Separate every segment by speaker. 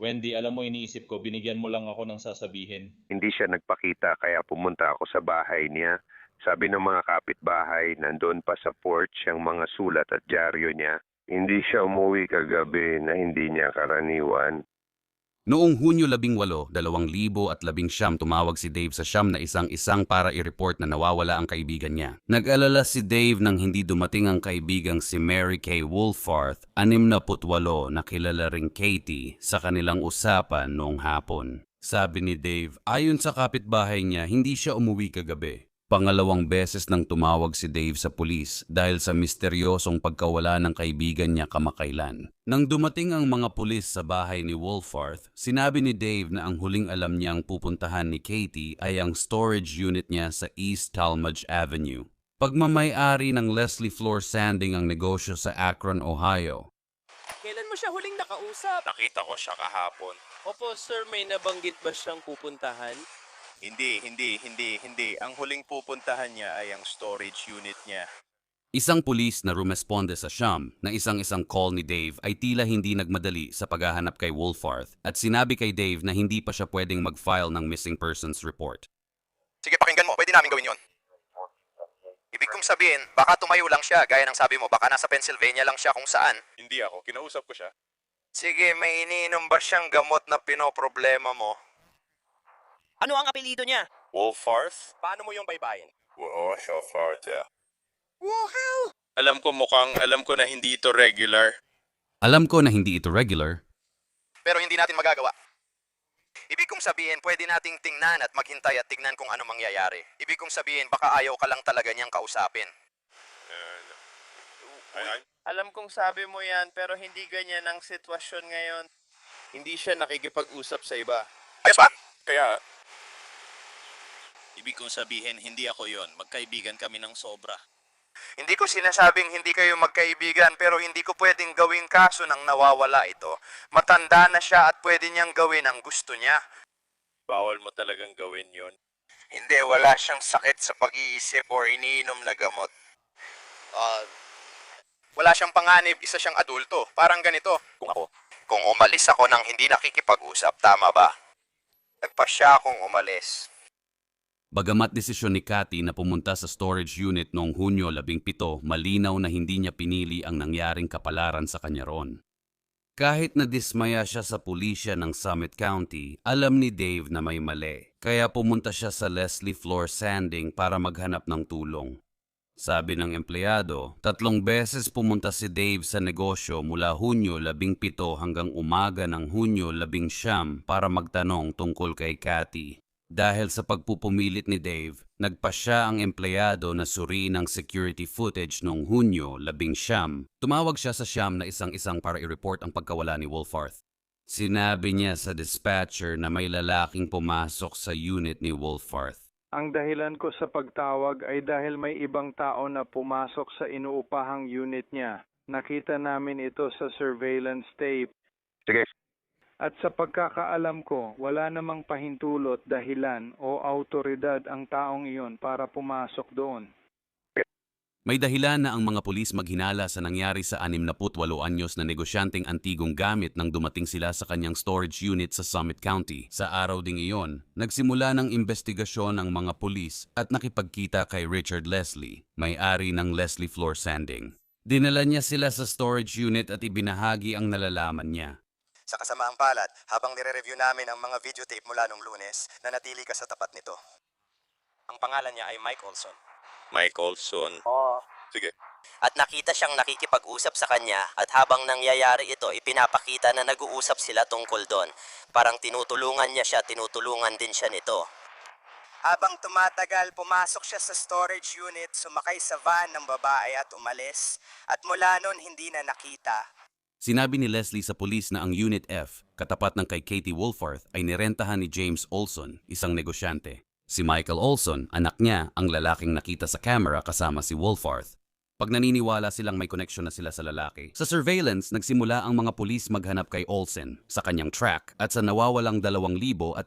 Speaker 1: Wendy, alam mo iniisip ko, binigyan mo lang ako ng sasabihin.
Speaker 2: Hindi siya nagpakita kaya pumunta ako sa bahay niya. Sabi ng mga kapitbahay, nandoon pa sa porch ang mga sulat at dyaryo niya. Hindi siya umuwi kagabi na hindi niya karaniwan.
Speaker 3: Noong Hunyo 18, 2019 tumawag si Dave sa siyam na isang para i-report na nawawala ang kaibigan niya. Nag-alala si Dave nang hindi dumating ang kaibigang si Mary Kay Wolfarth, 68 na kilala ring Katie, sa kanilang usapan noong hapon. Sabi ni Dave, ayon sa kapitbahay niya, hindi siya umuwi kagabi. Pangalawang beses nang tumawag si Dave sa pulis dahil sa misteryosong pagkawala ng kaibigan niya kamakailan. Nang dumating ang mga pulis sa bahay ni Wolfarth, sinabi ni Dave na ang huling alam niyang pupuntahan ni Katie ay ang storage unit niya sa East Talmadge Avenue. Pagmamay-ari ng Leslie Floor Sanding ang negosyo sa Akron, Ohio.
Speaker 4: Kailan mo siya huling nakausap?
Speaker 5: Nakita ko siya kahapon.
Speaker 4: Opo, sir, may nabanggit ba siyang pupuntahan?
Speaker 5: Hindi. Ang huling pupuntahan niya ay ang storage unit niya.
Speaker 3: Isang pulis na rumesponde sa siyam na isang call ni Dave ay tila hindi nagmadali sa paghahanap kay Wolfarth at sinabi kay Dave na hindi pa siya pwedeng mag-file ng missing persons report.
Speaker 5: Sige, pakinggan mo. Pwede namin gawin yon. Ibig kong sabihin, baka tumayo lang siya. Gaya ng sabi mo, baka nasa Pennsylvania lang siya kung saan. Hindi ako. Kinausap ko siya. Sige, may iniinom ba siyang gamot na pinoproblema mo?
Speaker 4: Ano ang apelido niya?
Speaker 5: Wolfarth?
Speaker 4: Paano mo yung baybayin?
Speaker 5: Wolfarth, yeah.
Speaker 4: Wow!
Speaker 5: Alam ko na hindi ito regular.
Speaker 3: Alam ko na hindi ito regular.
Speaker 5: Pero hindi natin magagawa. Ibig kong sabihin, pwede nating tingnan at maghintay at tingnan kung ano mangyayari. Ibig kong sabihin, baka ayaw ka lang talaga niyang kausapin.
Speaker 4: Alam kong sabi mo yan, pero hindi ganyan ang sitwasyon ngayon.
Speaker 5: Hindi siya nakikipag-usap sa iba. Ayos ba? Kaya... Ibig kong sabihin, hindi ako yon. Magkaibigan kami ng sobra. Hindi ko sinasabing hindi kayo magkaibigan, pero hindi ko pwedeng gawing kaso ng nawawala ito. Matanda na siya at pwede niyang gawin ang gusto niya. Bawal mo talagang gawin yon. Hindi, wala siyang sakit sa pag-iisip o iniinom na gamot. Wala siyang panganib, isa siyang adulto. Parang ganito. Kung umalis ako nang hindi nakikipag-usap, tama ba? Nagpasya akong umalis.
Speaker 3: Bagamat desisyon ni Katie na pumunta sa storage unit noong Hunyo 17, malinaw na hindi niya pinili ang nangyaring kapalaran sa kanya ron. Kahit nadismaya siya sa pulisya ng Summit County, alam ni Dave na may mali, kaya pumunta siya sa Leslie Floor Sanding para maghanap ng tulong. Sabi ng empleyado, 3 beses pumunta si Dave sa negosyo mula Hunyo 17 hanggang umaga ng Hunyo 19 para magtanong tungkol kay Katie. Dahil sa pagpupumilit ni Dave, nagpasya ang empleyado na suriin ang security footage noong Hunyo 19. Tumawag siya sa siyam na isang para i-report ang pagkawala ni Wolfarth. Sinabi niya sa dispatcher na may lalaking pumasok sa unit ni Wolfarth.
Speaker 6: Ang dahilan ko sa pagtawag ay dahil may ibang tao na pumasok sa inuupahang unit niya. Nakita namin ito sa surveillance tape.
Speaker 2: Sige.
Speaker 6: At sa pagkakaalam ko, wala namang pahintulot, dahilan o autoridad ang taong iyon para pumasok doon.
Speaker 3: May dahilan na ang mga pulis maghinala sa nangyari sa 68 anyos na negosyanteng antigong gamit nang dumating sila sa kanyang storage unit sa Summit County. Sa araw ding iyon, nagsimula ng investigasyon ng mga pulis at nakipagkita kay Richard Leslie, may-ari ng Leslie Floor Sanding. Dinala niya sila sa storage unit at ibinahagi ang nalalaman niya.
Speaker 5: Sa kasamaang palad, habang nire-review namin ang mga videotape mula nung Lunes, nanatili ka sa tapat nito. Ang pangalan niya ay Mike Olson.
Speaker 7: Mike Olson.
Speaker 5: Oo.
Speaker 7: Sige.
Speaker 8: At nakita siyang nakikipag-usap sa kanya at habang nangyayari ito, ipinapakita na nag-uusap sila tungkol doon. Parang tinutulungan niya siya, tinutulungan din siya nito.
Speaker 5: Habang tumatagal, pumasok siya sa storage unit, sumakay sa van ng babae at umalis. At mula noon, hindi na nakita.
Speaker 3: Sinabi ni Leslie sa pulis na ang Unit F, katapat ng kay Katie Wolfarth, ay nirentahan ni James Olson, isang negosyante. Si Michael Olson, anak niya, ang lalaking nakita sa camera kasama si Wolfarth. Pag naniniwala silang may connection na sila sa lalaki. Sa surveillance, nagsimula ang mga pulis maghanap kay Olson sa kanyang track at sa nawawalang 2012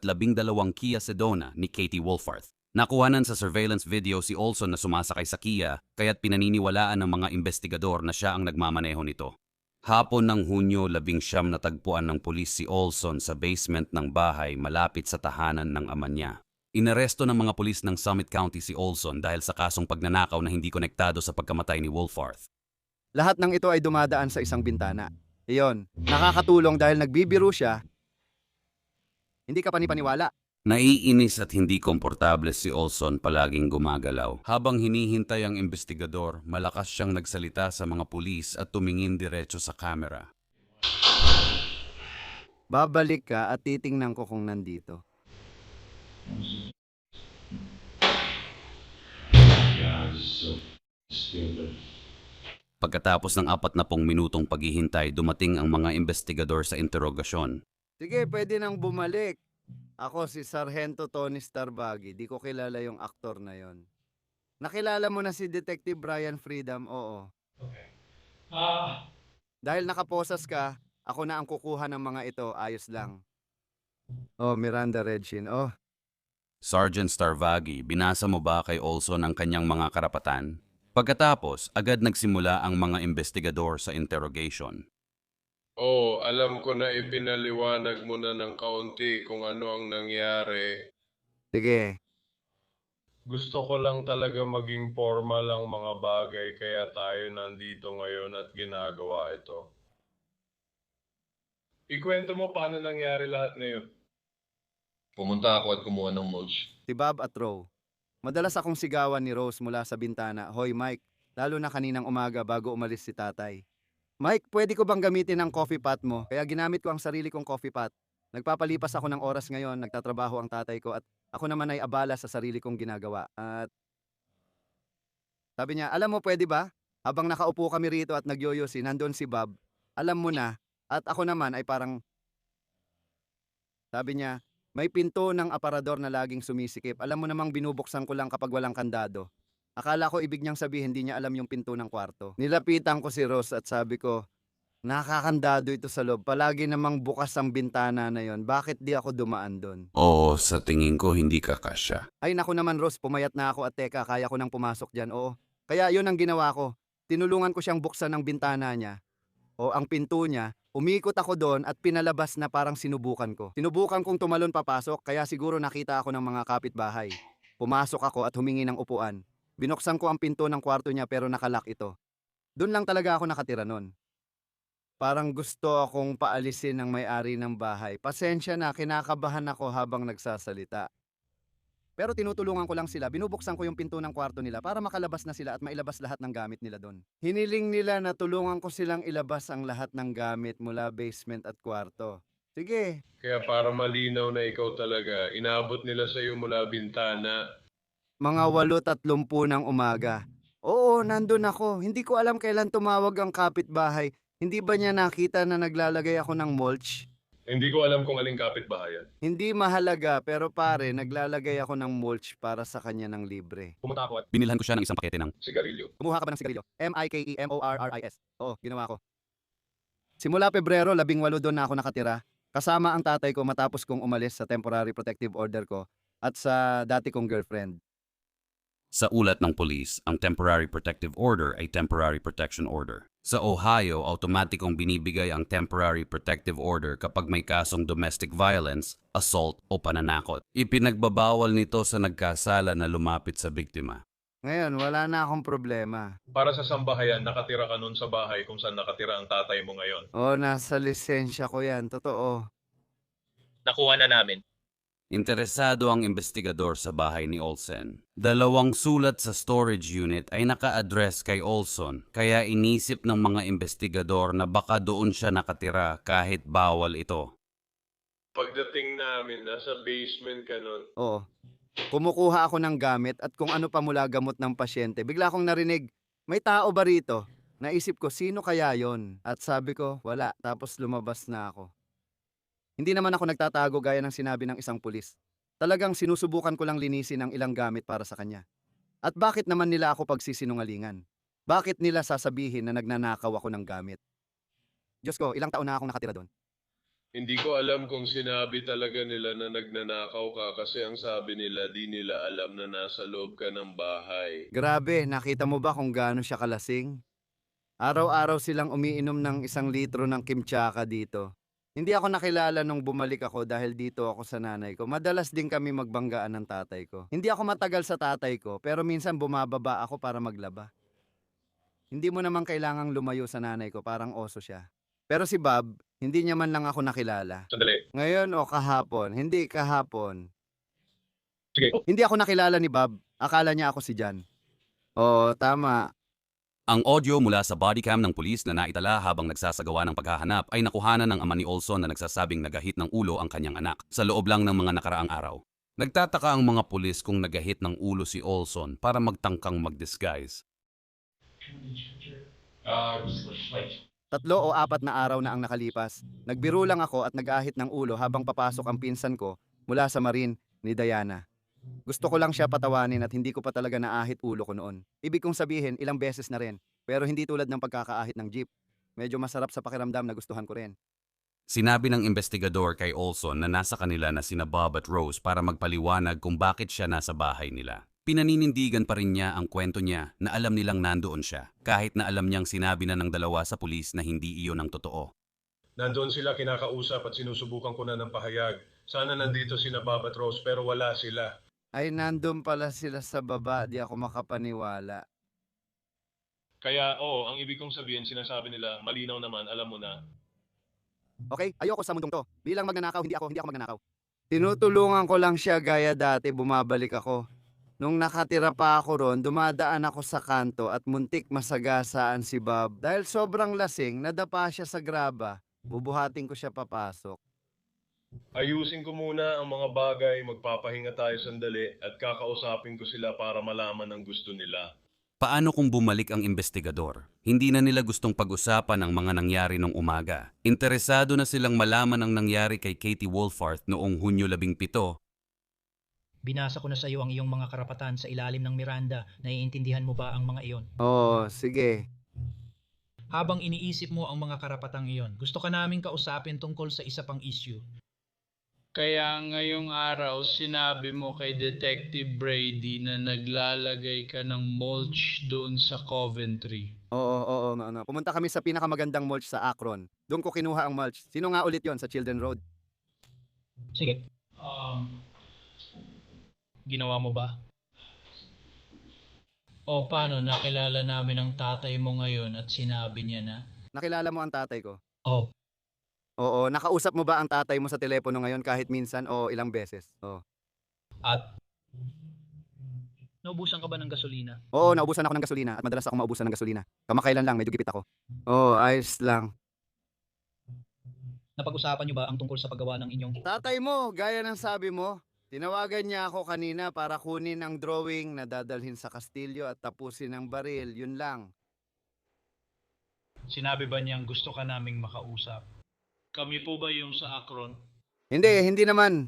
Speaker 3: Kia Sedona ni Katie Wolfarth. Nakuhanan sa surveillance video si Olson na sumasakay sa Kia, kaya't pinaniniwalaan ng mga investigador na siya ang nagmamaneho nito. Hapon ng Hunyo 19 natagpuan ng pulis si Olson sa basement ng bahay malapit sa tahanan ng ama niya. Inaresto ng mga pulis ng Summit County si Olson dahil sa kasong pagnanakaw na hindi konektado sa pagkamatay ni Wolfarth.
Speaker 7: Lahat ng ito ay dumadaan sa isang bintana. Iyon, nakakatulong dahil nagbibiro siya. Hindi ka panipaniwala.
Speaker 3: Naiinis at hindi komportable si Olson palaging gumagalaw. Habang hinihintay ang investigador, malakas siyang nagsalita sa mga pulis at tumingin diretso sa kamera.
Speaker 7: Babalik ka at titingnan ko kung nandito.
Speaker 3: Pagkatapos ng 40 minutong paghihintay, dumating ang mga investigador sa interogasyon.
Speaker 7: Sige, pwede nang bumalik. Ako si Sargento Tony Starbagi. Di ko kilala yung aktor na yon. Nakilala mo na si Detective Brian Freedom? Oo. Dahil nakaposas ka, ako na ang kukuha ng mga ito. Ayos lang. Oh, Miranda Regin. Oh,
Speaker 3: Sergeant Starvagi, binasa mo ba kay Olson ang kanyang mga karapatan? Pagkatapos, agad nagsimula ang mga investigador sa interrogation.
Speaker 9: Oh, alam ko na ipinaliwanag mo na ng kaunti kung ano ang nangyari.
Speaker 7: sige.
Speaker 9: Gusto ko lang talaga maging formal ang mga bagay kaya tayo nandito ngayon at ginagawa ito. Ikwento mo paano nangyari lahat na yun.
Speaker 10: Pumunta ako at kumuha ng mulch.
Speaker 7: Si Bob at Ro. Madalas akong sigawan ni Rose mula sa bintana, "Hoy Mike," lalo na kaninang umaga bago umalis si tatay. "Mike, pwede ko bang gamitin ang coffee pot mo?" Kaya ginamit ko ang sarili kong coffee pot. Nagpapalipas ako ng oras ngayon, nagtatrabaho ang tatay ko at ako naman ay abala sa sarili kong ginagawa. At sabi niya, "Alam mo, pwede ba? Habang nakaupo kami rito at nagyoyosi, nandun si Bob. Alam mo na." At ako naman ay parang, sabi niya, "May pinto ng aparador na laging sumisikip. Alam mo namang binubuksan ko lang kapag walang kandado." Akala ko ibig niyang sabihin hindi niya alam yung pinto ng kwarto. Nilapitan ko si Rose at sabi ko, "Nakakandado ito sa loob. Palagi namang bukas ang bintana na yon. Bakit di ako dumaan doon?"
Speaker 3: Oo, sa tingin ko hindi ka kasya.
Speaker 7: Ay naku naman Rose, pumayat na ako at teka, kaya ko nang pumasok dyan. Oo. Kaya yun ang ginawa ko. Tinulungan ko siyang buksan ang bintana niya o ang pinto niya. Umikot ako doon at pinalabas na parang sinubukan ko. Sinubukan kong tumalon papasok kaya siguro nakita ako ng mga kapitbahay. Pumasok ako at humingi ng upuan. Binuksan ko ang pinto ng kwarto niya pero nakalak ito. Doon lang talaga ako nakatira noon. Parang gusto akong paalisin ng may-ari ng bahay. Pasensya na, kinakabahan ako habang nagsasalita. Pero tinutulungan ko lang sila. Binubuksan ko yung pinto ng kwarto nila para makalabas na sila at mailabas lahat ng gamit nila doon. Hiniling nila na tulungan ko silang ilabas ang lahat ng gamit mula basement at kwarto. Sige.
Speaker 9: Kaya para malinaw na ikaw talaga, inaabot nila sa iyo mula bintana.
Speaker 7: Mga 8:30 ng umaga. Oo, nandun ako. Hindi ko alam kailan tumawag ang kapitbahay. Hindi ba niya nakita na naglalagay ako ng mulch?
Speaker 9: Hindi ko alam kung aling kapitbahay yan.
Speaker 7: Hindi mahalaga pero pare, naglalagay ako ng mulch para sa kanya ng libre.
Speaker 9: Pumunta ako at
Speaker 3: Binilhan ko siya ng isang pakete ng
Speaker 9: sigarilyo.
Speaker 7: Kumuha ka ba ng sigarilyo? Mikemorris. Oo, ginawa ko. Simula Pebrero, 18 doon na ako nakatira. Kasama ang tatay ko matapos kong umalis sa temporary protective order ko at sa dati kong girlfriend.
Speaker 3: Sa ulat ng pulis, ang Temporary Protective Order ay Temporary Protection Order. Sa Ohio, automatikong binibigay ang Temporary Protective Order kapag may kasong domestic violence, assault o pananakot. Ipinagbabawal nito sa nagkasala na lumapit sa biktima.
Speaker 7: Ngayon, wala na akong problema.
Speaker 9: Para sa sambahayan, nakatira ka nun sa bahay kung saan nakatira ang tatay mo ngayon.
Speaker 7: Oo, nasa lisensya ko yan. Totoo.
Speaker 11: Nakuha na namin.
Speaker 3: Interesado ang investigador sa bahay ni Olsen. 2 sulat sa storage unit ay naka-address kay Olson, kaya inisip ng mga investigador na baka doon siya nakatira kahit bawal ito.
Speaker 9: Pagdating namin, nasa basement ka nun.
Speaker 7: Oo. Kumukuha ako ng gamit at kung ano pa mula gamot ng pasyente. Bigla akong narinig, "May tao ba rito?" Naisip ko, sino kaya yon? At sabi ko, wala. Tapos lumabas na ako. Hindi naman ako nagtatago gaya ng sinabi ng isang pulis. Talagang sinusubukan ko lang linisin ang ilang gamit para sa kanya. At bakit naman nila ako pagsisinungalingan? Bakit nila sasabihin na nagnanakaw ako ng gamit? Diyos ko, ilang taon na akong nakatira doon.
Speaker 9: Hindi ko alam kung sinabi talaga nila na nagnanakaw ka kasi ang sabi nila di nila alam na nasa loob ka ng bahay.
Speaker 7: Grabe, nakita mo ba kung gaano siya kalasing? Araw-araw silang umiinom ng 1 litro ng kimchaka dito. Hindi ako nakilala nung bumalik ako dahil dito ako sa nanay ko. Madalas din kami magbanggaan ng tatay ko. Hindi ako matagal sa tatay ko, pero minsan bumababa ako para maglaba. Hindi mo naman kailangang lumayo sa nanay ko, parang oso siya. Pero si Bob, hindi niya man lang ako nakilala.
Speaker 11: Sandali.
Speaker 7: Ngayon o kahapon? Hindi kahapon.
Speaker 11: Sige.
Speaker 7: Hindi ako nakilala ni Bob. Akala niya ako si Jan. Oo, tama.
Speaker 3: Ang audio mula sa bodycam ng pulis na naitala habang nagsasagawa ng paghahanap ay nakuhanan ng ama ni Olson na nagsasabing nagahit ng ulo ang kanyang anak sa loob lang ng mga nakaraang araw. Nagtataka ang mga pulis kung nagahit ng ulo si Olson para magtangkang mag-disguise.
Speaker 7: 3 o 4 na araw na ang nakalipas. Nagbiro lang ako at nag-ahit ng ulo habang papasok ang pinsan ko mula sa Marine ni Diana. Gusto ko lang siya patawanin at hindi ko pa talaga naahit ulo ko noon. Ibig kong sabihin, ilang beses na rin. Pero hindi tulad ng pagkakaahit ng jeep. Medyo masarap sa pakiramdam na gustuhan ko rin.
Speaker 3: Sinabi ng investigador kay Olson na nasa kanila na sina Bob at Rose para magpaliwanag kung bakit siya nasa bahay nila. Pinaninindigan pa rin niya ang kwento niya na alam nilang nandoon siya, kahit na alam niyang sinabi na ng dalawa sa pulis na hindi iyon ang totoo.
Speaker 9: Nandoon sila kinakausap at sinusubukan ko na ng pahayag. Sana nandito sina Bob at Rose pero wala sila.
Speaker 7: Ay, nandun pala sila sa baba. Di ako makapaniwala.
Speaker 11: Kaya, ang ibig kong sabihin, sinasabi nila, malinaw naman, alam mo na.
Speaker 7: Okay, ayoko sa mundong to. Bilang magnanakaw, hindi ako magnanakaw. Tinutulungan ko lang siya gaya dati, bumabalik ako. Nung nakatira pa ako ron, dumadaan ako sa kanto at muntik masagasaan si Bob. Dahil sobrang lasing, nadapa siya sa graba. Bubuhatin ko siya papasok.
Speaker 9: Ayusin ko muna ang mga bagay, magpapahinga tayo sandali at kakausapin ko sila para malaman ang gusto nila.
Speaker 3: Paano kung bumalik ang investigador? Hindi na nila gustong pag-usapan ang mga nangyari nung umaga. Interesado na silang malaman ang nangyari kay Katie Wolfarth noong Hunyo 17.
Speaker 12: Binasa ko na sa iyo ang iyong mga karapatan sa ilalim ng Miranda. Naiintindihan mo ba ang mga iyon?
Speaker 7: Oo, sige.
Speaker 12: Habang iniisip mo ang mga karapatang iyon, gusto ka naming kausapin tungkol sa isa pang issue.
Speaker 13: Kaya ngayong araw, sinabi mo kay Detective Brady na naglalagay ka ng mulch doon sa Coventry.
Speaker 7: Oo. Pumunta kami sa pinakamagandang mulch sa Akron. Doon ko kinuha ang mulch. Sino nga ulit yon sa Children Road?
Speaker 12: Sige. Ginawa mo ba? O paano nakilala namin ang tatay mo ngayon at sinabi niya na?
Speaker 7: Nakilala mo ang tatay ko?
Speaker 12: Oh,
Speaker 7: Oo, nakausap mo ba ang tatay mo sa telepono ngayon kahit minsan o ilang beses? Oo.
Speaker 12: at naubusan ka ba ng gasolina?
Speaker 7: Oo, naubusan ako ng gasolina at madalas ako maubusan ng gasolina. Kamakailan lang, medyo gipit ako. Oo, ayos lang.
Speaker 12: Napag-usapan niyo ba ang tungkol sa paggawa ng inyong...
Speaker 7: Tatay mo, gaya ng sabi mo, tinawagan niya ako kanina para kunin ang drawing na dadalhin sa Kastilyo at tapusin ang baril, yun lang.
Speaker 12: Sinabi ba niyang gusto ka naming makausap?
Speaker 13: Kami po ba yung sa Akron?
Speaker 7: Hindi naman.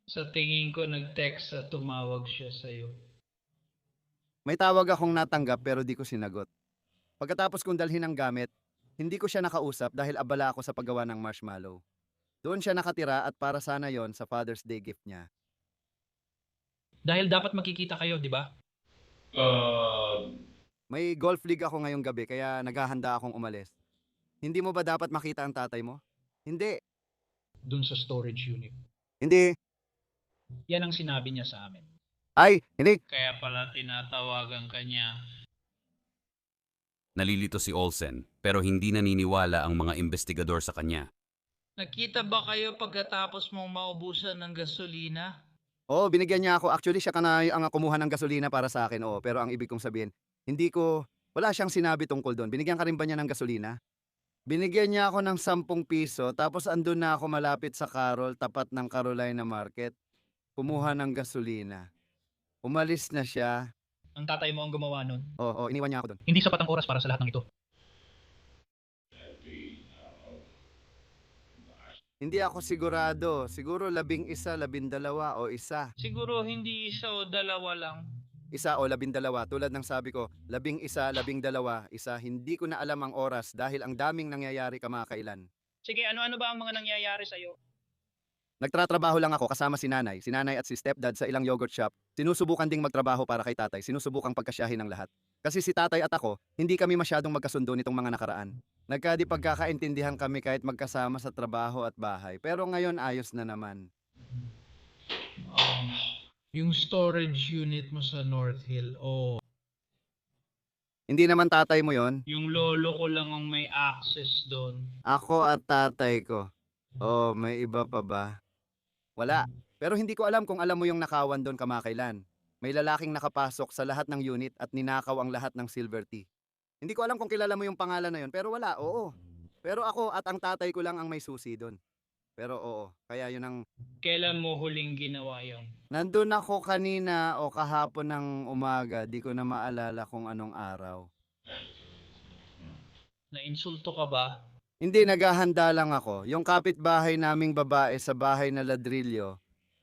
Speaker 13: Sa tingin ko nag-text at tumawag siya sa'yo.
Speaker 7: May tawag akong natanggap pero di ko sinagot. Pagkatapos kong dalhin ang gamit, hindi ko siya nakausap dahil abala ako sa paggawa ng marshmallow. Doon siya nakatira at para sana yon sa Father's Day gift niya.
Speaker 12: Dahil dapat magkikita kayo, di ba?
Speaker 7: May golf league ako ngayong gabi kaya naghahanda akong umalis. Hindi mo ba dapat makita ang tatay mo? Hindi.
Speaker 12: Doon sa storage unit.
Speaker 7: Hindi.
Speaker 12: Yan ang sinabi niya sa amin.
Speaker 7: Ay, hindi.
Speaker 13: Kaya pala tinatawagan ka niya.
Speaker 3: Nalilito si Olsen pero hindi naniniwala ang mga investigador sa kanya.
Speaker 13: Nakita ba kayo pagkatapos mong maubusan ng gasolina?
Speaker 7: Oo, binigyan niya ako. Actually, siya ang kumuha ng gasolina para sa akin. Oo, pero ang ibig kong sabihin, wala siyang sinabi tungkol doon. Binigyan ka rin ba niya ng gasolina? Binigyan niya ako ng 10 piso tapos andun na ako malapit sa Carol, tapat ng Carolina Market. Kumuha ng gasolina. Umalis na siya.
Speaker 12: Ang tatay mo ang gumawa nun.
Speaker 7: Oo, iniwan niya ako doon.
Speaker 12: Hindi sapat ang oras para sa lahat ng ito.
Speaker 7: Hindi ako sigurado. Siguro 11, 12 o isa.
Speaker 13: Siguro hindi isa o dalawa lang.
Speaker 7: Isa o 12. Tulad ng sabi ko, 11, 12, isa. Hindi ko na alam ang oras dahil ang daming nangyayari kamakailan.
Speaker 12: Sige, ano-ano ba ang mga nangyayari sa'yo?
Speaker 7: Nagtratrabaho lang ako kasama si nanay at si stepdad sa ilang yogurt shop. Sinusubukan ding magtrabaho para kay tatay, sinusubukang pagkasyahin ng lahat. Kasi si tatay at ako, hindi kami masyadong magkasundo nitong mga nakaraan. Nagkadi pagkakaintindihan kami kahit magkasama sa trabaho at bahay. Pero ngayon ayos na naman.
Speaker 13: Yung storage unit mo sa North Hill,
Speaker 7: Hindi naman tatay mo yon.
Speaker 13: yung lolo ko lang ang may access doon.
Speaker 7: Ako at tatay ko. Oh, may iba pa ba? Wala. Pero hindi ko alam kung alam mo yung nakawan doon kamakailan. May lalaking nakapasok sa lahat ng unit at ninakaw ang lahat ng silver tea. Hindi ko alam kung kilala mo yung pangalan na yun, pero wala, oo. Pero ako at ang tatay ko lang ang may susi doon. Pero oo, kaya yun ang...
Speaker 13: Kailan mo huling ginawa yon?
Speaker 7: Nandun ako kanina o kahapon ng umaga, di ko na maalala kung anong araw.
Speaker 13: Nainsulto ka ba?
Speaker 7: Hindi, naghahanda lang ako. Yung kapitbahay naming babae sa bahay na ladrilyo,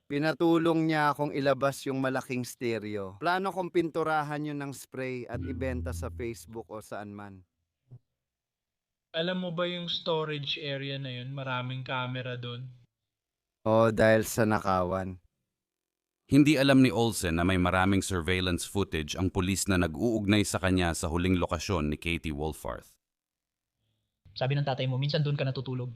Speaker 7: pinatulong niya akong ilabas yung malaking stereo. Plano kong pinturahan yun ng spray at ibenta sa Facebook o saan man.
Speaker 13: Alam mo ba yung storage area na yun? Maraming camera doon.
Speaker 7: O dahil sa nakawan.
Speaker 3: Hindi alam ni Olsen na may maraming surveillance footage ang pulis na nag-uugnay sa kanya sa huling lokasyon ni Katie Wolfarth.
Speaker 12: Sabi ng tatay mo, minsan doon ka natutulog.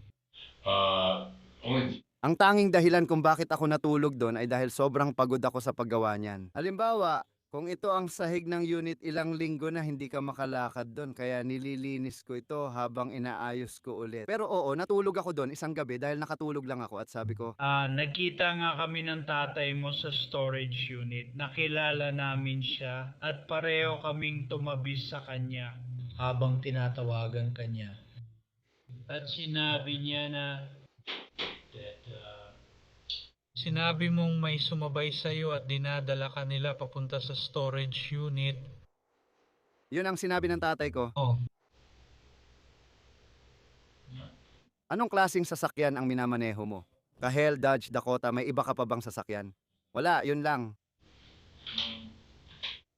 Speaker 7: Ang tanging dahilan kung bakit ako natulog doon ay dahil sobrang pagod ako sa paggawa niyan. Halimbawa, kung ito ang sahig ng unit, ilang linggo na hindi ka makalakad doon, kaya nililinis ko ito habang inaayos ko ulit. Pero oo, natulog ako doon isang gabi dahil nakatulog lang ako at sabi ko,
Speaker 13: Nagkita nga kami ng tatay mo sa storage unit. Nakilala namin siya at pareho kaming tumabi sa kanya habang tinatawagan kanya. At sinabi niya na sinabi mong may sumabay sa'yo at dinadala ka nila papunta sa storage unit.
Speaker 7: yun ang sinabi ng tatay ko.
Speaker 13: Oh.
Speaker 7: Anong klaseng sasakyan ang minamaneho mo? Kahel, Dodge, Dakota, may iba ka pa bang sasakyan? Wala, yun lang.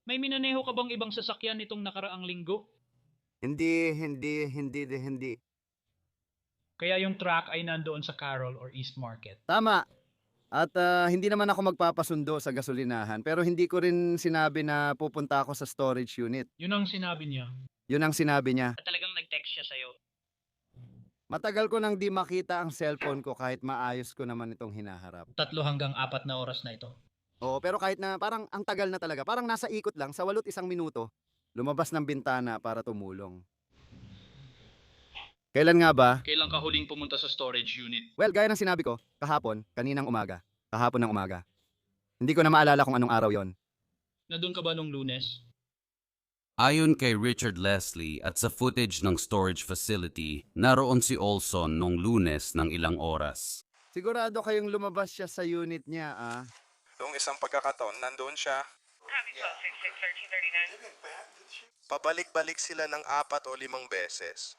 Speaker 12: May minaneho ka bang ibang sasakyan nitong nakaraang linggo?
Speaker 7: Hindi.
Speaker 12: Kaya yung truck ay nandoon sa Carroll or East Market.
Speaker 7: Tama. At hindi naman ako magpapasundo sa gasolinahan, pero hindi ko rin sinabi na pupunta ako sa storage unit.
Speaker 12: Yun ang sinabi niya.
Speaker 7: Yun ang sinabi niya.
Speaker 12: At talagang nag-text siya sa'yo.
Speaker 7: Matagal ko nang di makita ang cellphone ko kahit maayos ko naman itong hinaharap.
Speaker 12: 3 hanggang 4 na oras na ito.
Speaker 7: Oo, pero kahit na parang ang tagal na talaga, parang nasa ikot lang, sa 8 isang minuto, lumabas ng bintana para tumulong. Kailan nga ba?
Speaker 12: Kailan ka huling pumunta sa storage unit?
Speaker 7: Well, gaya ng sinabi ko, kahapon ng umaga. Hindi ko na maalala kung anong araw yon.
Speaker 12: Nandun ka ba nung Lunes?
Speaker 3: Ayon kay Richard Leslie at sa footage ng storage facility, naroon si Olson nung Lunes ng ilang oras.
Speaker 7: Sigurado kayong lumabas siya sa unit niya,
Speaker 5: Noong isang pagkakataon, nandoon siya. Pabalik-balik sila ng 4 o 5 beses.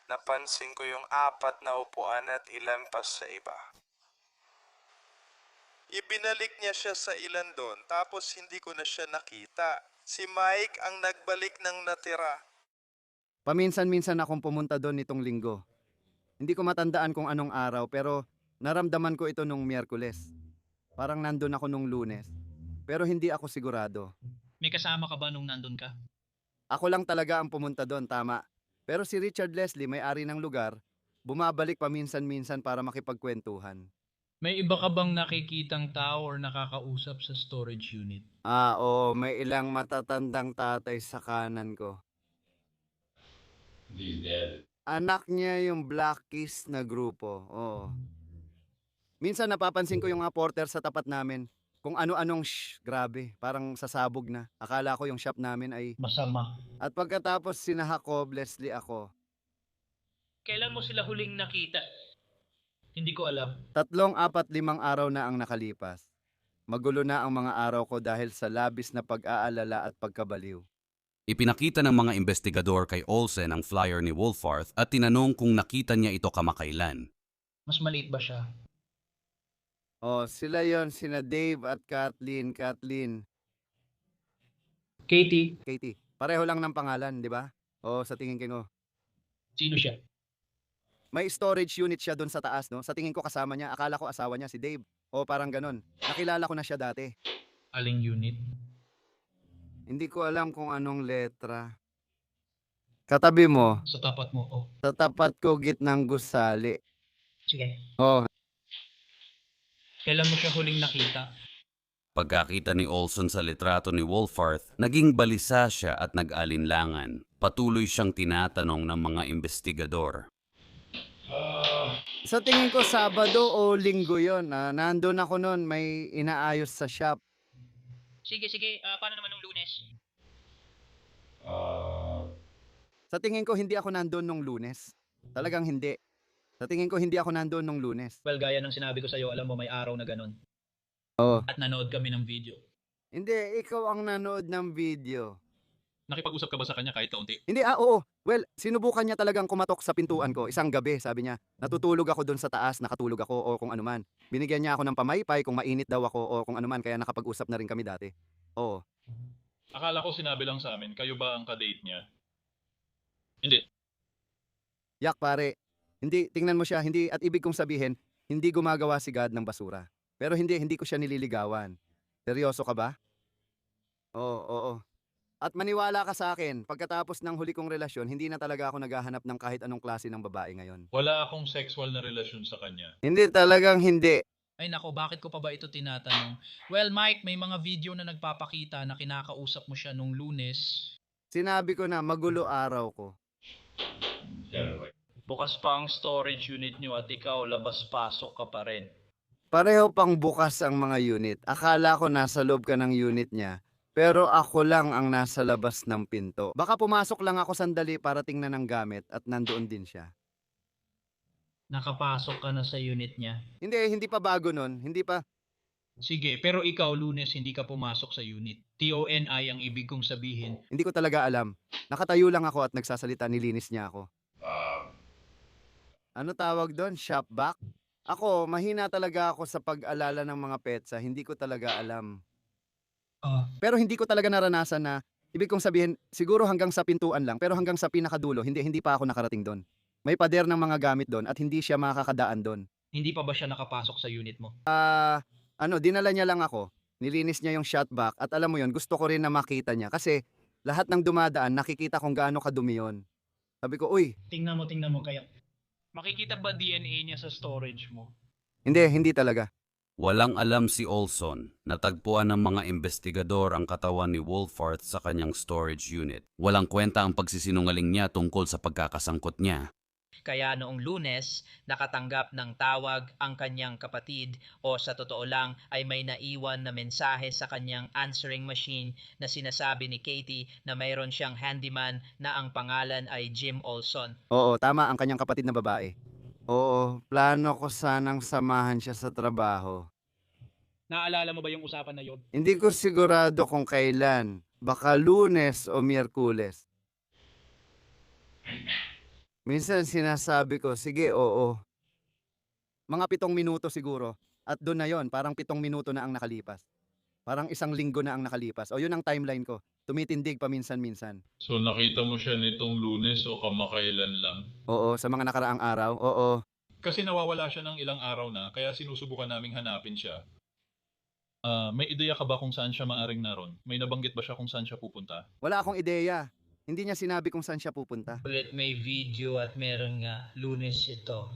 Speaker 5: Napansin ko yung 4 na upuan at ilan pa sa iba. Ibinalik niya siya sa ilan doon, tapos hindi ko na siya nakita. Si Mike ang nagbalik ng natira.
Speaker 7: Paminsan-minsan akong pumunta doon nitong linggo. Hindi ko matandaan kung anong araw, pero naramdaman ko ito nung Miyerkules. Parang nandun ako nung Lunes. Pero hindi ako sigurado.
Speaker 12: May kasama ka ba nung nandun ka?
Speaker 7: Ako lang talaga ang pumunta doon, tama. Pero si Richard Leslie, may-ari ng lugar, bumabalik paminsan-minsan para makipagkwentuhan.
Speaker 13: May iba ka bang nakikitang tao or nakakausap sa storage unit?
Speaker 7: Oo, may ilang matatandang tatay sa kanan ko. Anak niya yung Black Keys na grupo, oo. Minsan napapansin ko yung mga porter sa tapat namin, kung ano-anong grabe, parang sasabog na. Akala ko yung shop namin ay
Speaker 12: Masama.
Speaker 7: At pagkatapos sinahakob, Leslie ako.
Speaker 12: Kailan mo sila huling nakita? Hindi ko alam.
Speaker 7: 3, 4, 5 araw na ang nakalipas. Magulo na ang mga araw ko dahil sa labis na pag-aalala at pagkabaliw.
Speaker 3: Ipinakita ng mga investigador kay Olsen ang flyer ni Wolfarth at tinanong kung nakita niya ito kamakailan.
Speaker 12: Mas maliit ba siya?
Speaker 7: Sila yon, sina Dave at Kathleen.
Speaker 12: Katie.
Speaker 7: Pareho lang ng pangalan, di ba? Sa tingin ko.
Speaker 12: Sino siya?
Speaker 7: May storage unit siya doon sa taas, no? Sa tingin ko kasama niya. Akala ko asawa niya si Dave. O parang ganon. Nakilala ko na siya dati.
Speaker 12: Aling unit?
Speaker 7: Hindi ko alam kung anong letra. Katabi mo.
Speaker 12: Sa tapat mo, oh.
Speaker 7: Sa tapat ko gitnang gusali.
Speaker 12: Sige.
Speaker 7: Oh,
Speaker 12: Kailan mo siya huling nakita?
Speaker 3: Pagkakita ni Olson sa litrato ni Wolfarth, naging balisa siya at nag-alinlangan. Patuloy siyang tinatanong ng mga investigador.
Speaker 7: sa tingin ko Sabado o Linggo yon. Nandun ako noon, may inaayos sa shop.
Speaker 12: Sige. Paano naman nung Lunes?
Speaker 7: Sa tingin ko hindi ako nandun nung Lunes. Talagang hindi. Sa tingin ko hindi ako nandun nung Lunes.
Speaker 12: Well, gaya ng sinabi ko sa'yo, alam mo may araw na ganun.
Speaker 7: Oo.
Speaker 12: At nanood kami ng video.
Speaker 7: Hindi, ikaw ang nanood ng video.
Speaker 11: Nakipag-usap ka ba sa kanya kahit kaunti?
Speaker 7: Hindi, oo. Well, sinubukan niya talagang kumatok sa pintuan ko. Isang gabi, sabi niya, natutulog ako doon sa taas, nakatulog ako o kung anuman. Binigyan niya ako ng pamaypay kung mainit daw ako o kung anuman, kaya nakapag-usap na rin kami dati. Oo.
Speaker 11: Akala ko sinabi lang sa amin, kayo ba ang ka-date niya? Hindi.
Speaker 7: Yak pare, hindi, tingnan mo siya, hindi, at ibig kong sabihin, hindi gumagawa si God ng basura. Pero hindi ko siya nililigawan. Seryoso ka ba? Oo. At maniwala ka sa akin, pagkatapos ng huli kong relasyon, hindi na talaga ako naghahanap ng kahit anong klase ng babae ngayon.
Speaker 11: Wala akong sexual na relasyon sa kanya.
Speaker 7: Hindi, talagang hindi.
Speaker 12: Ay nako, bakit ko pa ba ito tinatanong? Well, Mike, may mga video na nagpapakita na kinakausap mo siya nung Lunes.
Speaker 7: Sinabi ko na, magulo araw ko.
Speaker 13: Bukas pa ang storage unit nyo at ikaw labas-pasok ka pa rin.
Speaker 7: Pareho pang bukas ang mga unit. Akala ko nasa loob ka ng unit niya, pero ako lang ang nasa labas ng pinto. Baka pumasok lang ako sandali para tingnan ng gamit at nandoon din siya.
Speaker 12: Nakapasok ka na sa unit niya.
Speaker 7: Hindi pa bago nun. Hindi pa.
Speaker 12: Sige, pero ikaw Lunes hindi ka pumasok sa unit. TONI ang ibig kong sabihin.
Speaker 7: Hindi ko talaga alam. Nakatayo lang ako at nagsasalita, nilinis niya ako. Ano tawag doon? Shop vac? Ako, mahina talaga ako sa pag-alala ng mga petsa. Hindi ko talaga alam. Pero hindi ko talaga naranasan na, ibig kong sabihin, siguro hanggang sa pintuan lang, pero hanggang sa pinakadulo, hindi pa ako nakarating doon. May pader ng mga gamit doon at hindi siya makakadaan doon.
Speaker 12: Hindi pa ba siya nakapasok sa unit mo?
Speaker 7: Dinala niya lang ako. Nilinis niya yung shop vac at alam mo yon, gusto ko rin na makita niya kasi lahat ng dumadaan nakikita kung gaano kadumi yon. Sabi ko, uy.
Speaker 12: Tingnan mo kaya. Makikita ba DNA niya sa storage mo?
Speaker 7: Hindi talaga.
Speaker 3: Walang alam si Olson. Natagpuan ng mga investigador ang katawan ni Wolfarth sa kanyang storage unit. Walang kwenta ang pagsisinungaling niya tungkol sa pagkakasangkot niya.
Speaker 12: Kaya noong Lunes, nakatanggap ng tawag ang kanyang kapatid o sa totoo lang ay may naiwan na mensahe sa kanyang answering machine na sinasabi ni Katie na mayroon siyang handyman na ang pangalan ay Jim Olson.
Speaker 7: Oo, tama ang kanyang kapatid na babae. Oo, plano ko sanang samahan siya sa trabaho.
Speaker 12: Naalala mo ba yung usapan na yon?
Speaker 7: Hindi ko sigurado kung kailan. Baka Lunes o Miyerkules. Minsan sinasabi ko, sige, oo. Mga 7 minuto siguro. At doon na yon, parang 7 minuto na ang nakalipas. Parang 1 linggo na ang nakalipas. O yun ang timeline ko. Tumitindig paminsan-minsan.
Speaker 11: So nakita mo siya nitong Lunes o kamakailan lang?
Speaker 7: Oo, sa mga nakaraang araw, oo.
Speaker 11: Kasi nawawala siya ng ilang araw na, kaya sinusubukan naming hanapin siya. May ideya ka ba kung saan siya maaring naroon? May nabanggit ba siya kung saan siya pupunta?
Speaker 7: Wala akong ideya. Hindi niya sinabi kung saan siya pupunta.
Speaker 13: Ulit may video at meron nga Lunes ito.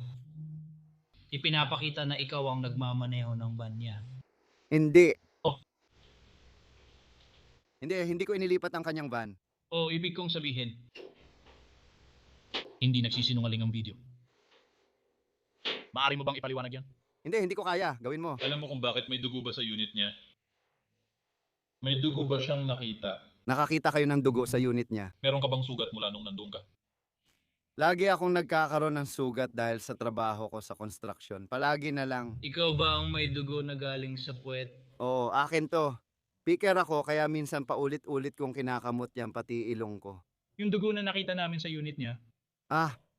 Speaker 12: Ipinapakita na ikaw ang nagmamaneho ng van niya.
Speaker 7: Hindi.
Speaker 12: Oh.
Speaker 7: Hindi ko inilipat ang kanyang van.
Speaker 12: O ibig kong sabihin, hindi nagsisinungaling ang video. Maaari mo bang ipaliwanag yan?
Speaker 7: Hindi ko kaya. Gawin mo.
Speaker 11: Alam mo kung bakit may dugo ba sa unit niya? May dugo ba siyang nakita?
Speaker 7: Nakakita kayo ng dugo sa unit niya.
Speaker 11: Meron ka bang sugat mula nung nandun ka?
Speaker 7: Lagi akong nagkakaroon ng sugat dahil sa trabaho ko sa construction. Palagi na lang.
Speaker 13: Ikaw ba ang may dugo na galing sa puwet?
Speaker 7: Oo, akin to. Picker ako kaya minsan paulit-ulit kong kinakamot yan pati ilong ko.
Speaker 12: Yung dugo na nakita namin sa unit niya?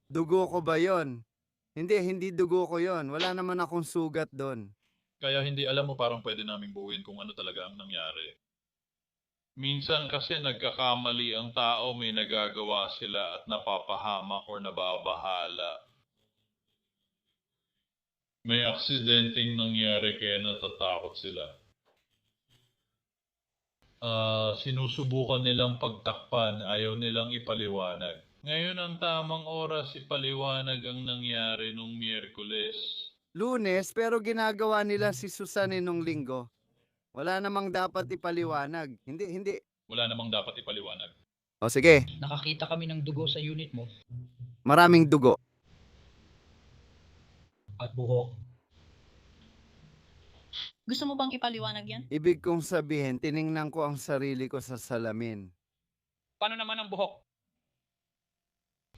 Speaker 7: Dugo ko ba yon? Hindi dugo ko yon. Wala naman akong sugat doon.
Speaker 11: Kaya hindi alam mo parang pwede naming buuin kung ano talaga ang nangyari. Minsan kasi nagkakamali ang tao, may nagagawa sila at napapahamak or nababahala. May aksidenteng nangyari kaya natatakot sila. Sinusubukan nilang pagtakpan, ayaw nilang ipaliwanag. Ngayon ang tamang oras ipaliwanag ang nangyari nung Miyerkules.
Speaker 7: Lunes, pero ginagawa nila si Susan nung linggo. Wala namang dapat ipaliwanag. Hindi.
Speaker 11: Wala namang dapat ipaliwanag.
Speaker 7: O sige,
Speaker 13: Nakakita kami ng dugo sa unit mo.
Speaker 7: maraming dugo.
Speaker 13: At buhok.
Speaker 14: Gusto mo bang ipaliwanag yan?
Speaker 7: Ibig kong sabihin, tiningnan ko ang sarili ko sa salamin.
Speaker 13: Paano naman ang buhok?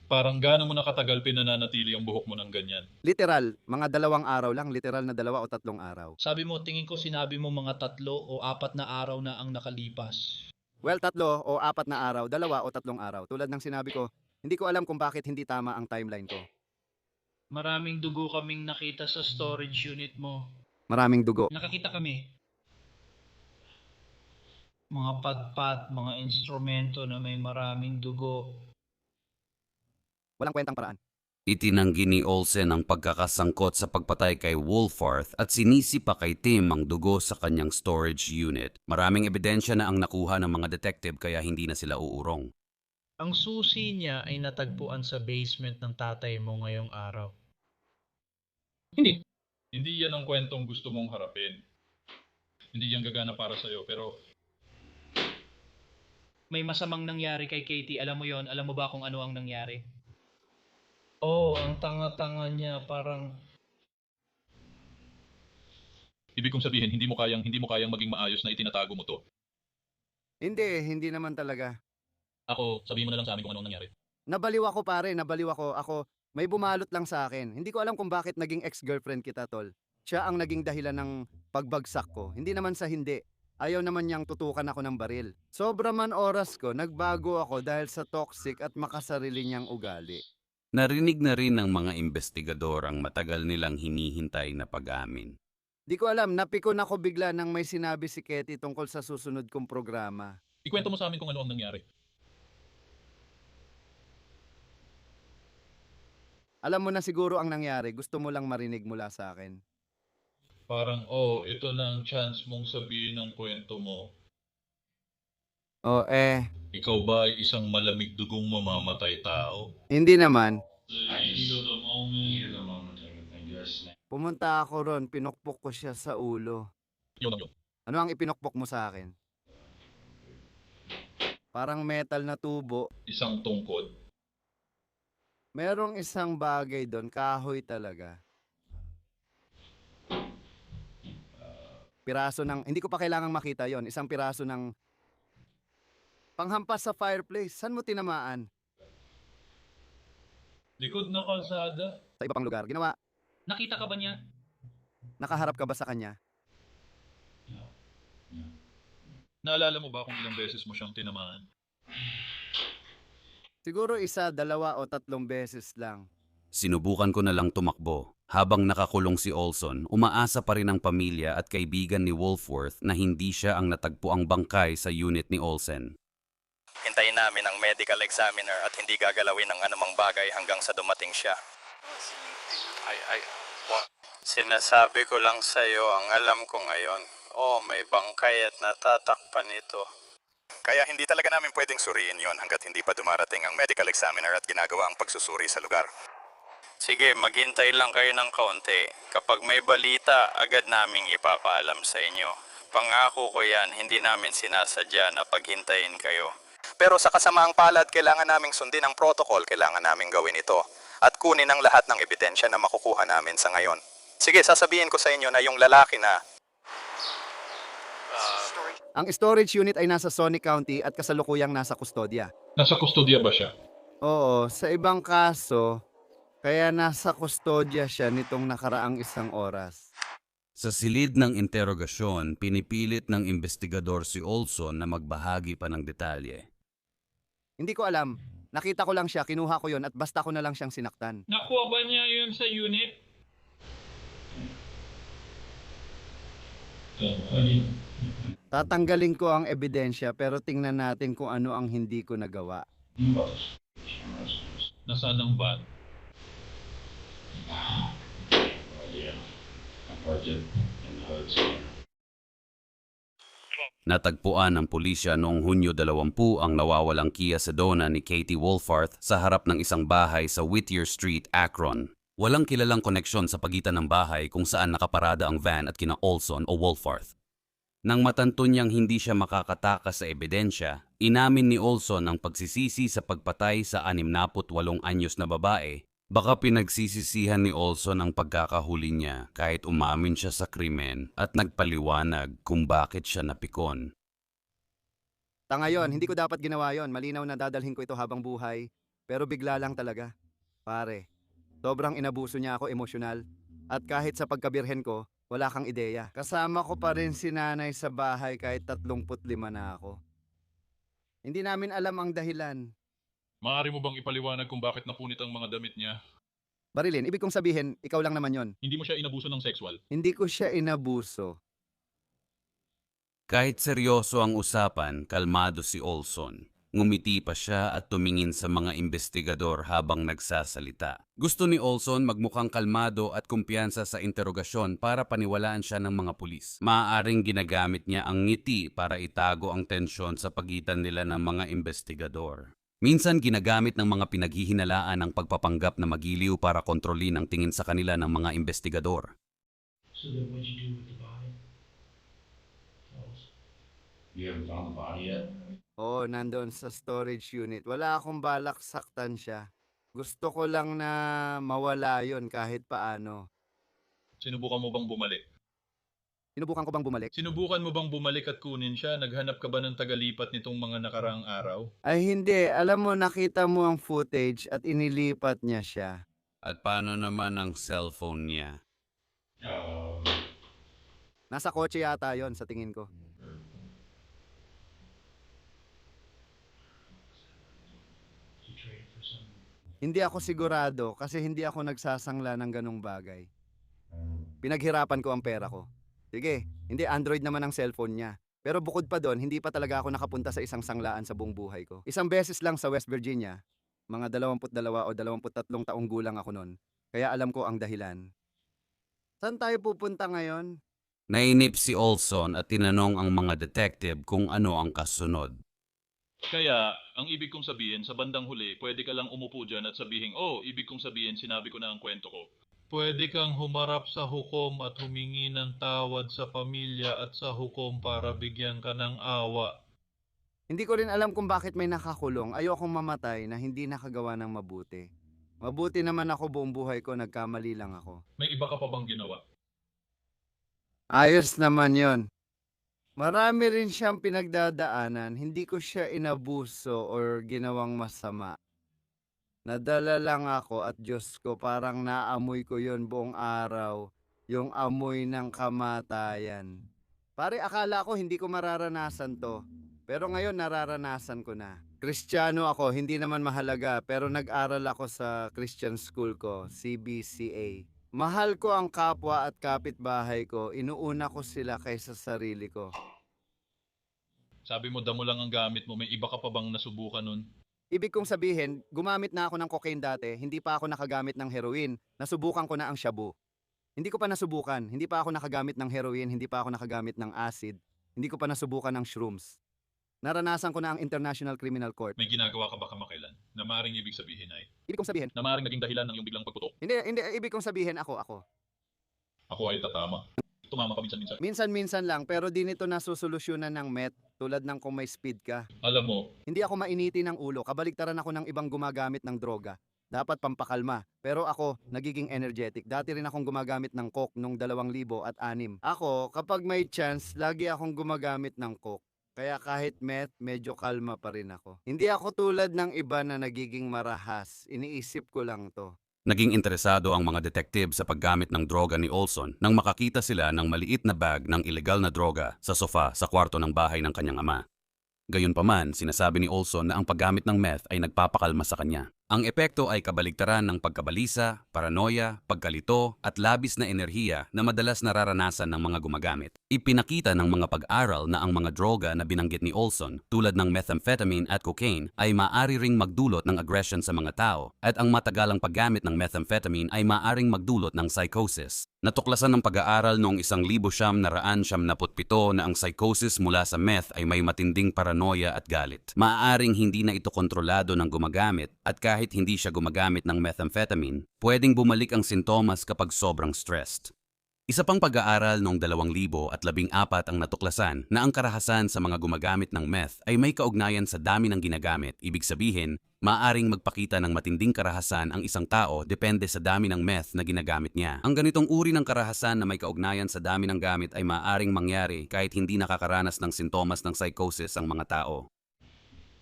Speaker 11: Parang gaano mo nakatagal pinananatili ang buhok mo ng ganyan?
Speaker 7: Literal, mga 2 araw lang. Literal na 2 o 3 araw.
Speaker 13: Sabi mo, tingin ko sinabi mo mga 3 o 4 na araw na ang nakalipas.
Speaker 7: Well, 3 o 4 na araw, 2 o 3 araw. Tulad ng sinabi ko, hindi ko alam kung bakit hindi tama ang timeline ko.
Speaker 13: Maraming dugo kaming nakita sa storage unit mo.
Speaker 7: Maraming dugo.
Speaker 13: Nakakita kami. Mga patpat, mga instrumento na may maraming dugo.
Speaker 7: Walang kwentang paraan.
Speaker 3: Itinanggi ni Olsen ang pagkakasangkot sa pagpatay kay Wolfarth at sinisi pa kay Tim ang dugo sa kanyang storage unit. Maraming ebidensya na ang nakuha ng mga detective kaya hindi na sila uurong.
Speaker 13: Ang susi niya ay natagpuan sa basement ng tatay mo ngayong araw.
Speaker 11: Hindi. Hindi yan ang kwentong gusto mong harapin. Hindi yan gagana para sa'yo, pero
Speaker 13: May masamang nangyari kay Katie, alam mo yon? Alam mo ba kung ano ang nangyari? Ang tanga-tanga niya, parang...
Speaker 11: ibig kong sabihin, hindi mo kayang maging maayos na itinatago mo to.
Speaker 7: Hindi naman talaga.
Speaker 11: Ako, sabihin mo na lang sa amin kung ano ang nangyari.
Speaker 7: Nabaliw ako pare, nabaliw ako. May bumalot lang sa akin. Hindi ko alam kung bakit naging ex-girlfriend kita, tol. Siya ang naging dahilan ng pagbagsak ko. Hindi naman sa hindi. Ayaw naman niyang tutukan ako ng baril. Sobra man oras ko, nagbago ako dahil sa toxic at makasarili niyang ugali.
Speaker 3: Narinig na rin ng mga investigador ang matagal nilang hinihintay na pag-amin.
Speaker 7: Di ko alam, napikon ako bigla nang may sinabi si Katie tungkol sa susunod kong programa.
Speaker 11: Ikwento mo sa amin kung ano ang nangyari.
Speaker 7: Alam mo na siguro ang nangyari, gusto mo lang marinig mula sa akin.
Speaker 11: Parang, ito na ang chance mong sabihin ang kwento mo.
Speaker 3: Ikaw ba ay isang malamig dugong mamamatay tao?
Speaker 7: Hindi naman. Pumunta ako ron, pinukpok ko siya sa ulo.
Speaker 11: Yun.
Speaker 7: Ano ang ipinukpok mo sa akin? Parang metal na tubo.
Speaker 11: Isang tungkod.
Speaker 7: Merong isang bagay doon, kahoy talaga. Piraso ng, hindi ko pa kailangang makita yon, isang piraso ng panghampas sa fireplace. Saan mo tinamaan?
Speaker 11: Likod na kalsada.
Speaker 7: Sa iba pang lugar. Ginawa,
Speaker 13: Nakita ka ba niya?
Speaker 7: nakaharap ka ba sa kanya?
Speaker 11: Naalala mo ba kung ilang beses mo siyang tinamaan?
Speaker 7: Siguro 1, 2 o 3 beses lang.
Speaker 3: Sinubukan ko na lang tumakbo. Habang nakakulong si Olson, umaasa pa rin ang pamilya at kaibigan ni Wolfarth na hindi siya ang natagpuang bangkay sa unit ni Olsen.
Speaker 5: Hintayin namin ang medical examiner at hindi gagalawin ng anumang bagay hanggang sa dumating siya. Sinasabi ko lang sa'yo ang alam ko ngayon. May bangkay at natatakpan ito. Kaya hindi talaga namin pwedeng suriin yon hanggat hindi pa dumarating ang medical examiner at ginagawa ang pagsusuri sa lugar. Sige, maghintay lang kayo ng kaunti. Kapag may balita, agad naming ipapaalam sa inyo. Pangako ko yan, hindi namin sinasadya na paghintayin kayo. Pero sa kasamaang palad, kailangan naming sundin ang protocol, kailangan naming gawin ito. At kunin ang lahat ng ebidensya na makukuha namin sa ngayon. Sige, sasabihin ko sa inyo na yung lalaki na...
Speaker 7: Ang storage unit ay nasa Sonny County at kasalukuyang nasa kustodya.
Speaker 11: Nasa kustodya ba siya?
Speaker 7: Oo, sa ibang kaso, kaya nasa kustodya siya nitong nakaraang 1 oras.
Speaker 3: Sa silid ng interogasyon, pinipilit ng investigador si Olson na magbahagi pa ng detalye.
Speaker 7: Hindi ko alam. Nakita ko lang siya, kinuha ko yon at basta ko na lang siyang sinaktan.
Speaker 13: Nakuha ba niya yun sa unit?
Speaker 7: Tatanggalin ko ang ebidensya pero tingnan natin kung ano ang hindi ko nagawa.
Speaker 11: Nasaan ang van?
Speaker 3: Natagpuan ng pulisya noong Hunyo 20 ang nawawalang Kia Sedona ni Katie Wolfarth sa harap ng isang bahay sa Whittier Street, Akron. Walang kilalang koneksyon sa pagitan ng bahay kung saan nakaparada ang van at kina Olson o Wolfarth. Nang matanto niyang hindi siya makakatakas sa ebidensya, inamin ni Olson ang pagsisisi sa pagpatay sa 68 anyos na babae. Baka pinagsisisihan ni Olson ang pagkakahuli niya kahit umamin siya sa krimen at nagpaliwanag kung bakit siya napikon.
Speaker 7: Ngayon, hindi ko dapat ginawa yon. Malinaw na dadalhin ko ito habang buhay. Pero bigla lang talaga. Pare, sobrang inabuso niya ako emosyonal. At kahit sa pagkabirhen ko, wala kang ideya. Kasama ko pa rin si nanay sa bahay kahit 35 na ako. Hindi namin alam ang dahilan.
Speaker 11: Maaari mo bang ipaliwanag kung bakit napunit ang mga damit niya?
Speaker 7: Barilin, ibig kong sabihin, ikaw lang naman yon.
Speaker 11: Hindi mo siya inabuso ng sexual?
Speaker 7: Hindi ko siya inabuso.
Speaker 3: Kahit seryoso ang usapan, kalmado si Olson. Ngumiti pa siya at tumingin sa mga investigador habang nagsasalita. Gusto ni Olson magmukhang kalmado at kumpiyansa sa interogasyon para paniwalaan siya ng mga pulis. Maaaring ginagamit niya ang ngiti para itago ang tensyon sa pagitan nila ng mga investigador. Minsan ginagamit ng mga pinaghihinalaan ang pagpapanggap na magiliw para kontrolin ang tingin sa kanila ng mga investigador.
Speaker 13: So then what'd you do with the body?
Speaker 10: You haven't found the body yet?
Speaker 7: Oo, nandoon sa storage unit. Wala akong balak saktan siya. Gusto ko lang na mawala yon kahit paano.
Speaker 11: Sinubukan mo bang bumalik?
Speaker 7: Sinubukan ko bang bumalik?
Speaker 11: Sinubukan mo bang bumalik at kunin siya? Naghanap ka ba ng tagalipat nitong mga nakaraang araw?
Speaker 7: Ay hindi, alam mo nakita mo ang footage at inilipat niya siya.
Speaker 3: At paano naman ang cellphone niya?
Speaker 7: Nasa kotse yata yon sa tingin ko. Hindi ako sigurado kasi hindi ako nagsasangla ng ganong bagay. Pinaghirapan ko ang pera ko. Sige, hindi Android naman ang cellphone niya. Pero bukod pa doon, hindi pa talaga ako nakapunta sa isang sanglaan sa buong buhay ko. Isang beses lang sa West Virginia, mga 22 o 23 taong gulang ako noon. Kaya alam ko ang dahilan. Saan tayo pupunta ngayon?
Speaker 3: Nainip si Olson at tinanong ang mga detective kung ano ang kasunod.
Speaker 11: Kaya, ang ibig kong sabihin, sa bandang huli, pwede ka lang umupo dyan at sabihin, oh, ibig kong sabihin, sinabi ko na ang kwento ko.
Speaker 13: Pwede kang humarap sa hukom at humingi ng tawad sa pamilya at sa hukom para bigyan ka ng awa.
Speaker 7: Hindi ko rin alam kung bakit may nakakulong. Ayokong mamatay na hindi nakagawa ng mabuti. Mabuti naman ako buong buhay ko, nagkamali lang ako.
Speaker 11: May iba ka pa bang ginawa?
Speaker 7: Ayos naman yon. Marami rin siyang pinagdadaanan. Hindi ko siya inabuso or ginawang masama. Nadala lang ako at Diyos ko parang naamoy ko yon buong araw. Yung amoy ng kamatayan. Pare, akala ko hindi ko mararanasan to. Pero ngayon nararanasan ko na. Kristiyano ako, hindi naman mahalaga. Pero nag-aral ako sa Christian school ko, CBCA. Mahal ko ang kapwa at kapitbahay ko. Inuuna ko sila kaysa sarili ko.
Speaker 11: Sabi mo, damo lang ang gamit mo. May iba ka pa bang nasubukan nun?
Speaker 7: Ibig kong sabihin, gumamit na ako ng cocaine dati, hindi pa ako nakagamit ng heroin. Nasubukan ko na ang shabu. Hindi ko pa nasubukan, hindi pa ako nakagamit ng heroin, hindi pa ako nakagamit ng acid, hindi ko pa nasubukan ng shrooms. Naranasan ko na ang International Criminal Court.
Speaker 11: May ginagawa ka ba kamakailan? Na maaaring ibig sabihin ay?
Speaker 7: Ibig kong sabihin?
Speaker 11: Na maaaring naging dahilan ng iyong biglang pagputok?
Speaker 7: Hindi, ibig kong sabihin ako.
Speaker 11: Ako ay tatama. Tumama ka minsan-minsan.
Speaker 7: Minsan-minsan lang, pero di nito nasusolusyonan ng meth, tulad ng kung may speed ka.
Speaker 11: Alam mo,
Speaker 7: Hindi ako mainiti ng ulo, kabaliktaran ako ng ibang gumagamit ng droga. Dapat pampakalma. Pero ako, nagiging energetic. Dati rin akong gumagamit ng coke nung 2006. Ako, kapag may chance, lagi akong gumagamit ng coke. Kaya kahit meth, medyo kalma pa rin ako. Hindi ako tulad ng iba na nagiging marahas. Iniisip ko lang to.
Speaker 3: Naging interesado ang mga detective sa paggamit ng droga ni Olson nang makakita sila ng maliit na bag ng ilegal na droga sa sofa sa kwarto ng bahay ng kanyang ama. Gayunpaman, sinasabi ni Olson na ang paggamit ng meth ay nagpapakalma sa kanya. Ang epekto ay kabaligtaran ng pagkabalisa, paranoia, pagkalito at labis na enerhiya na madalas nararanasan ng mga gumagamit. Ipinakita ng mga pag-aral na ang mga droga na binanggit ni Olson tulad ng methamphetamine at cocaine ay maaari ring magdulot ng aggression sa mga tao at ang matagalang paggamit ng methamphetamine ay maaring magdulot ng psychosis. Natuklasan ng pag-aaral noong 1977 na ang psychosis mula sa meth ay may matinding paranoia at galit. Maaaring hindi na ito kontrolado ng gumagamit at kahit hindi siya gumagamit ng methamphetamine, pwedeng bumalik ang sintomas kapag sobrang stressed. Isa pang pag-aaral noong 2014 ang natuklasan na ang karahasan sa mga gumagamit ng meth ay may kaugnayan sa dami ng ginagamit. Ibig sabihin, maaaring magpakita ng matinding karahasan ang isang tao depende sa dami ng meth na ginagamit niya. Ang ganitong uri ng karahasan na may kaugnayan sa dami ng gamit ay maaaring mangyari kahit hindi nakakaranas ng sintomas ng psychosis ang mga tao.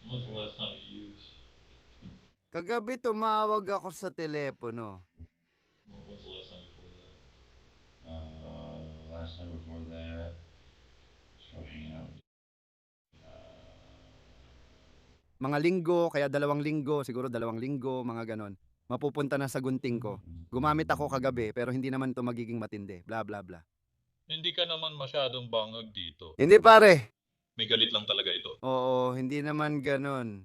Speaker 11: When's the last time you used?
Speaker 7: Kagabi tumawag ako sa telepono.
Speaker 11: When's the last time before that?
Speaker 10: Last time before that, so hanging out.
Speaker 7: Mga linggo, kaya 2 linggo, siguro 2 linggo, mga ganon. Mapupunta na sa gunting ko. Gumamit ako kagabi pero hindi naman ito magiging matindi. Bla bla bla.
Speaker 11: Hindi ka naman masyadong bangag dito.
Speaker 7: Hindi pare.
Speaker 11: May galit lang talaga ito.
Speaker 7: Oo, hindi naman ganon.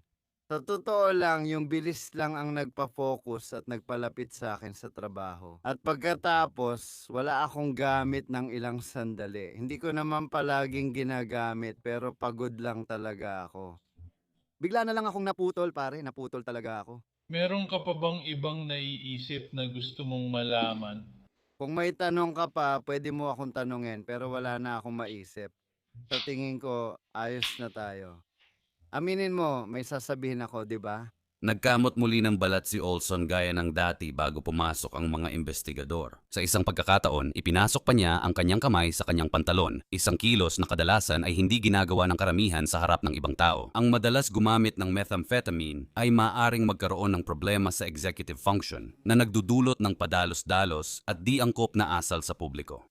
Speaker 7: Sa totoo lang, yung bilis lang ang nagpa-focus at nagpalapit sa akin sa trabaho. At pagkatapos, wala akong gamit ng ilang sandali. Hindi ko naman palaging ginagamit pero pagod lang talaga ako. Bigla na lang akong naputol pare, naputol talaga ako.
Speaker 11: Meron ka pa bang ibang naiisip na gusto mong malaman?
Speaker 7: Kung may tanong ka pa, pwede mo akong tanungin pero wala na akong maisip. Sa tingin ko, ayos na tayo. Aminin mo, may sasabihin ako, di ba?
Speaker 3: Nagkamot muli ng balat si Olson gaya ng dati bago pumasok ang mga investigador. Sa isang pagkakataon, ipinasok pa niya ang kanyang kamay sa kanyang pantalon, isang kilos na kadalasan ay hindi ginagawa ng karamihan sa harap ng ibang tao. Ang madalas gumamit ng methamphetamine ay maaaring magkaroon ng problema sa executive function na nagdudulot ng padalos-dalos at di angkop na asal sa publiko.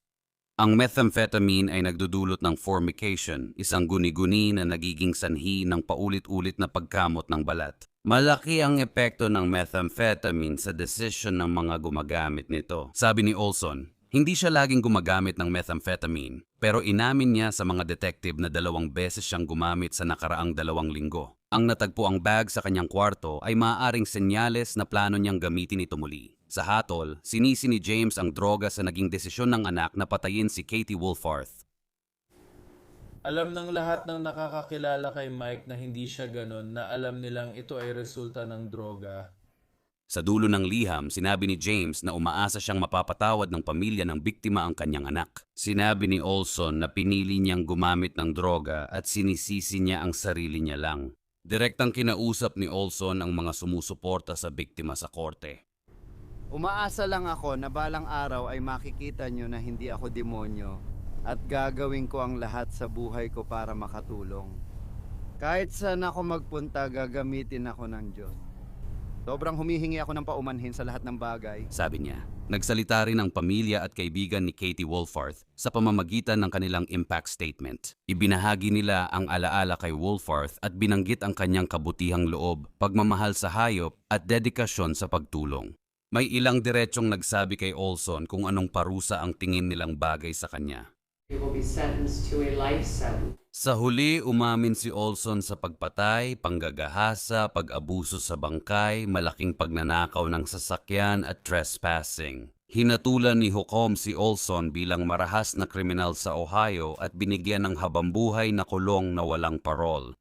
Speaker 3: Ang methamphetamine ay nagdudulot ng formication, isang guni-guni na nagiging sanhi ng paulit-ulit na pagkamot ng balat. Malaki ang epekto ng methamphetamine sa desisyon ng mga gumagamit nito. Sabi ni Olson, hindi siya laging gumagamit ng methamphetamine, pero inamin niya sa mga detective na 2 beses siyang gumamit sa nakaraang 2 linggo. Ang natagpo ang bag sa kanyang kwarto ay maaaring senyales na plano niyang gamitin ito muli. Sa hatol, sinisi ni James ang droga sa naging desisyon ng anak na patayin si Katie Wolfarth.
Speaker 15: Alam ng lahat ng nakakakilala kay Mike na hindi siya ganon, na alam nilang ito ay resulta ng droga.
Speaker 3: Sa dulo ng liham, sinabi ni James na umaasa siyang mapapatawad ng pamilya ng biktima ang kanyang anak. Sinabi ni Olson na pinili niyang gumamit ng droga at sinisisi niya ang sarili niya lang. Direktang kinausap ni Olson ang mga sumusuporta sa biktima sa korte.
Speaker 7: Umaasa lang ako na balang araw ay makikita nyo na hindi ako demonyo at gagawin ko ang lahat sa buhay ko para makatulong. Kahit saan ako magpunta, gagamitin ako ng Diyos. Sobrang humihingi ako ng paumanhin sa lahat ng bagay.
Speaker 3: Sabi niya. Nagsalita rin ang pamilya at kaibigan ni Katie Wolfarth sa pamamagitan ng kanilang impact statement. Ibinahagi nila ang alaala kay Wolfarth at binanggit ang kanyang kabutihang loob, pagmamahal sa hayop at dedikasyon sa pagtulong. May ilang diretsyong nagsabi kay Olson kung anong parusa ang tingin nilang bagay sa kanya.
Speaker 16: He will be sentenced to a life sentence.
Speaker 3: Sa huli, umamin si Olson sa pagpatay, panggagahasa, pag-abuso sa bangkay, malaking pagnanakaw ng sasakyan at trespassing. Hinatulan ni Hukom si Olson bilang marahas na kriminal sa Ohio at binigyan ng habambuhay na kulong na walang parol.